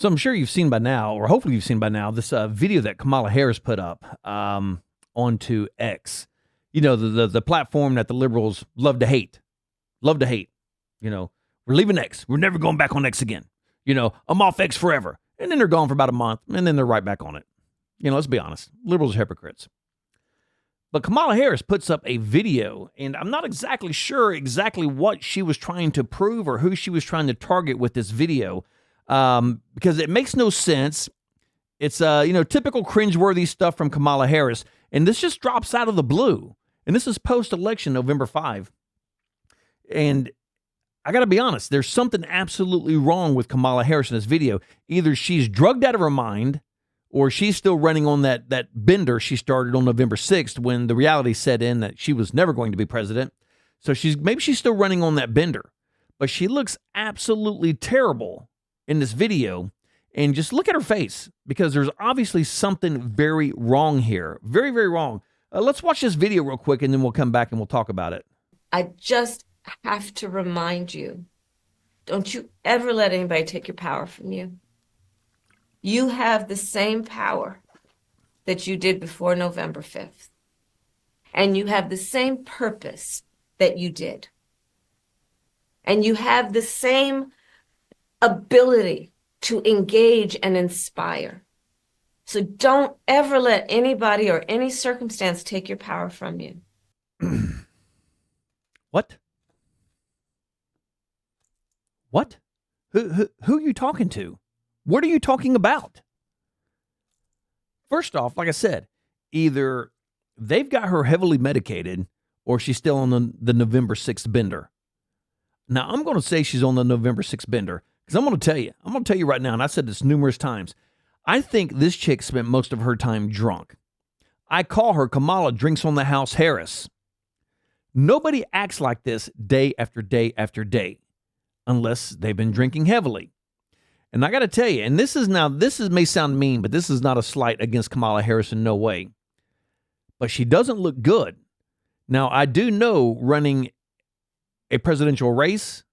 So I'm sure you've seen by now, or hopefully you've seen by now, this video that Kamala Harris put up onto X. You know, the platform that the liberals love to hate. Love to hate. You know, we're leaving X. We're never going back on X again. You know, I'm off X forever. And then they're gone for about a month, and then they're right back on it. You know, let's be honest. Liberals are hypocrites. But Kamala Harris puts up a video, and I'm not exactly sure what she was trying to prove or who she was trying to target with this video. Because it makes no sense. It's, typical cringeworthy stuff from Kamala Harris. And this just drops out of the blue. And this is post-election, November 5. And I got to be honest, there's something absolutely wrong with Kamala Harris in this video. Either she's drugged out of her mind, or she's still running on that bender she started on November 6th when the reality set in that she was never going to be president. So maybe she's still running on that bender. But she looks absolutely terrible in this video, and just look at her face, because there's obviously something very wrong here. Very, very wrong. Let's watch this video real quick, and then we'll come back and we'll talk about it. I just have to remind you, don't you ever let anybody take your power from you. You have the same power that you did before November 5th. And you have the same purpose that you did. And you have the same ability to engage and inspire. So don't ever let anybody or any circumstance take your power from you. What? What? Who are you talking to? What are you talking about? First off, like I said, either they've got her heavily medicated or she's still on the November 6th bender. Now, I'm going to say she's on the November 6th bender. Because I'm going to tell you right now, and I've said this numerous times, I think this chick spent most of her time drunk. I call her Kamala Drinks on the House Harris. Nobody acts like this day after day after day, unless they've been drinking heavily. And I got to tell you, and this may sound mean, but this is not a slight against Kamala Harris in no way. But she doesn't look good. Now, I do know running a presidential race,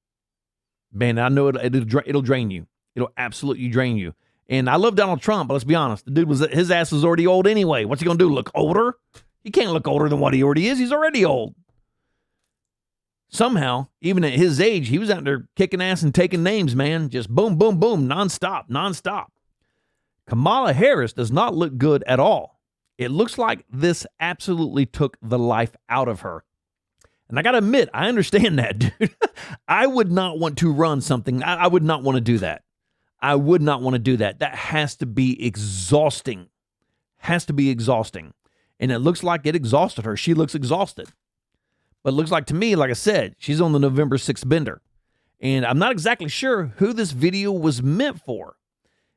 man, I know it'll drain you. It'll absolutely drain you. And I love Donald Trump, but let's be honest. The dude his ass is already old anyway. What's he going to do, look older? He can't look older than what he already is. He's already old. Somehow, even at his age, he was out there kicking ass and taking names, man. Just boom, boom, boom, nonstop. Kamala Harris does not look good at all. It looks like this absolutely took the life out of her. And I got to admit, I understand that, dude. I would not want to run something. I would not want to do that. I would not want to do that. That has to be exhausting. And it looks like it exhausted her. She looks exhausted. But it looks like to me, like I said, she's on the November 6th bender. And I'm not exactly sure who this video was meant for.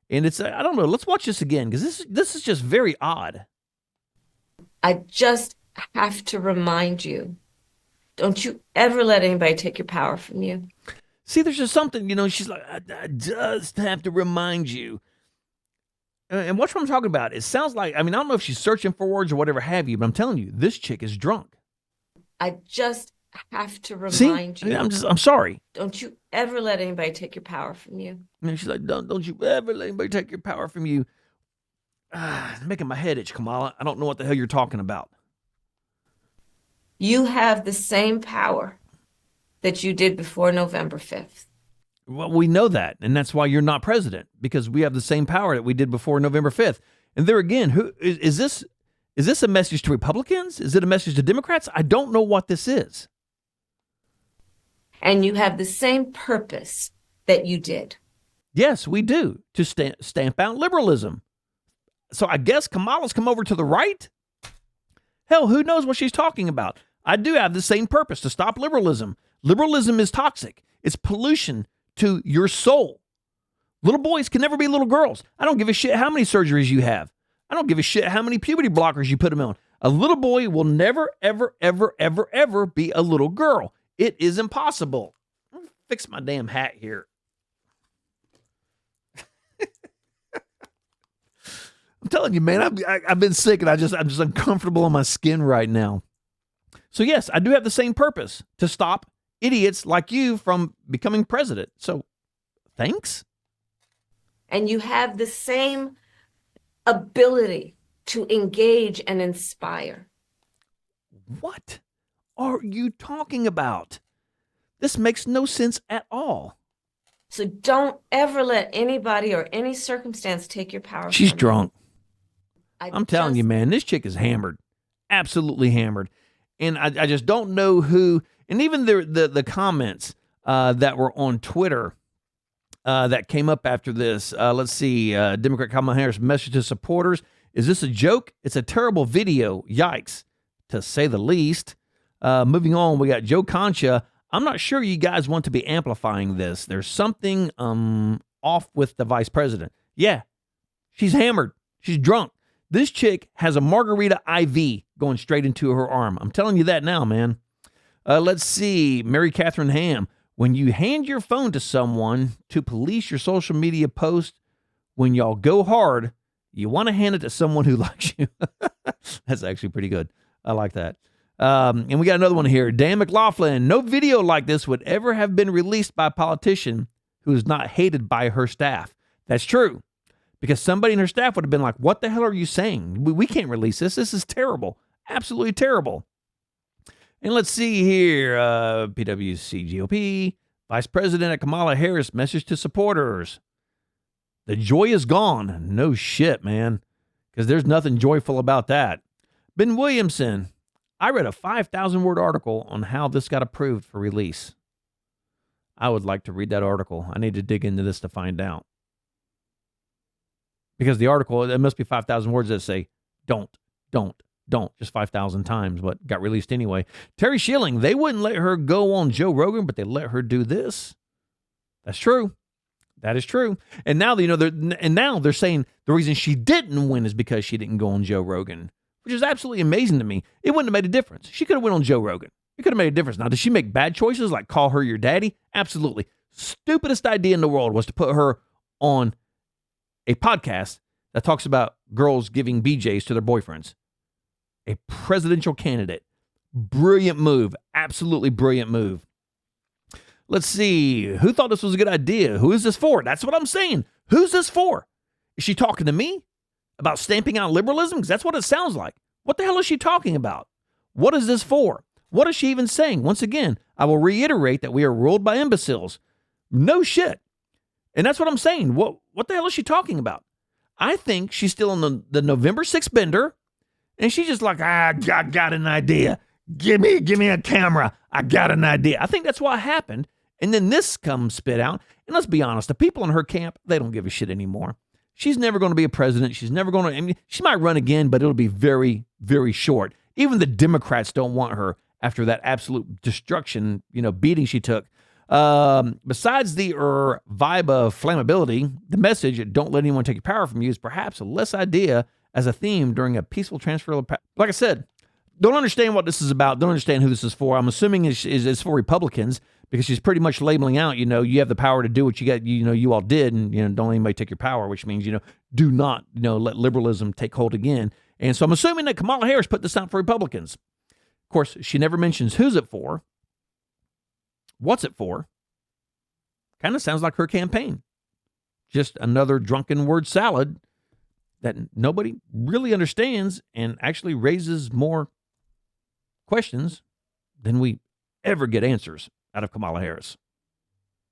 And it's, I don't know. Let's watch this again, because this is just very odd. I just have to remind you, don't you ever let anybody take your power from you. See, there's just something, she's like, I just have to remind you. And watch what I'm talking about. It sounds like, I don't know if she's searching for words or whatever have you, but I'm telling you, this chick is drunk. I just have to remind you. I'm sorry. Don't you ever let anybody take your power from you. And she's like, don't you ever let anybody take your power from you. It's making my head itch, Kamala. I don't know what the hell you're talking about. You have the same power that you did before November 5th. Well, we know that, and that's why you're not president, because we have the same power that we did before November 5th. And there again, who is this? Is this a message to Republicans? Is it a message to Democrats? I don't know what this is. And you have the same purpose that you did. Yes, we do, to stamp out liberalism. So I guess Kamala's come over to the right? Hell, who knows what she's talking about? I do have the same purpose, to stop liberalism. Liberalism is toxic. It's pollution to your soul. Little boys can never be little girls. I don't give a shit how many surgeries you have. I don't give a shit how many puberty blockers you put them on. A little boy will never, ever, ever, ever, ever be a little girl. It is impossible. Let me fix my damn hat here. I'm telling you, man, I've been sick and I'm just uncomfortable in my skin right now. So yes, I do have the same purpose, to stop idiots like you from becoming president. So thanks. and you have the same ability to engage and inspire. What are you talking about? This makes no sense at all. So don't ever let anybody or any circumstance take your power She's from you. drunk. I'm telling you, man, this chick is hammered. Absolutely hammered. And I just don't know who, and even the comments that were on Twitter that came up after this. Let's see, Democrat Kamala Harris message to supporters. Is this a joke? It's a terrible video. Yikes, to say the least. Moving on, we got Joe Concha. I'm not sure you guys want to be amplifying this. There's something off with the vice president. Yeah, she's hammered. She's drunk. This chick has a margarita IV going straight into her arm. I'm telling you that now, man. Let's see. Mary Catherine Ham. When you hand your phone to someone to police your social media post, when y'all go hard, you want to hand it to someone who likes you. That's actually pretty good. I like that. And we got another one here. Dan McLaughlin. No video like this would ever have been released by a politician who is not hated by her staff. That's true. Because somebody in her staff would have been like, what the hell are you saying? We can't release this. This is terrible. Absolutely terrible. And let's see here. PWC GOP. Vice President Kamala Harris message to supporters. The joy is gone. No shit, man. Because there's nothing joyful about that. Ben Williamson. I read a 5,000-word article on how this got approved for release. I would like to read that article. I need to dig into this to find out. Because the article, it must be 5,000 words that say, don't, just 5,000 times, but got released anyway. Terry Schilling, they wouldn't let her go on Joe Rogan, but they let her do this. That's true. That is true. And now, they're saying the reason she didn't win is because she didn't go on Joe Rogan, which is absolutely amazing to me. It wouldn't have made a difference. She could have went on Joe Rogan. It could have made a difference. Now, did she make bad choices like call her your daddy? Absolutely. Stupidest idea in the world was to put her on a podcast that talks about girls giving BJs to their boyfriends. A presidential candidate. Brilliant move. Absolutely brilliant move. Let's see. Who thought this was a good idea? Who is this for? That's what I'm saying. Who's this for? Is she talking to me about stamping out liberalism? Because that's what it sounds like. What the hell is she talking about? What is this for? What is she even saying? Once again, I will reiterate that we are ruled by imbeciles. No shit. And that's what I'm saying. What the hell is she talking about? I think she's still on the November 6th bender, and she's just like, I got an idea. Give me a camera. I got an idea. I think that's what happened. And then this comes spit out. And let's be honest, the people in her camp, they don't give a shit anymore. She's never going to be a president. She's never going to, I mean, she might run again, but it'll be very, very short. Even the Democrats don't want her after that absolute destruction, beating she took. Besides the vibe of flammability, the message, don't let anyone take your power from you, is perhaps a less idea as a theme during a peaceful transfer of power. Like I said, don't understand what this is about. Don't understand who this is for. I'm assuming it's for Republicans, because she's pretty much labeling out, you have the power to do what you got, you all did, and, don't let anybody take your power, which means, do not, let liberalism take hold again. And so I'm assuming that Kamala Harris put this out for Republicans. Of course, she never mentions who's it for. What's it for? Kind of sounds like her campaign. Just another drunken word salad that nobody really understands and actually raises more questions than we ever get answers out of Kamala Harris.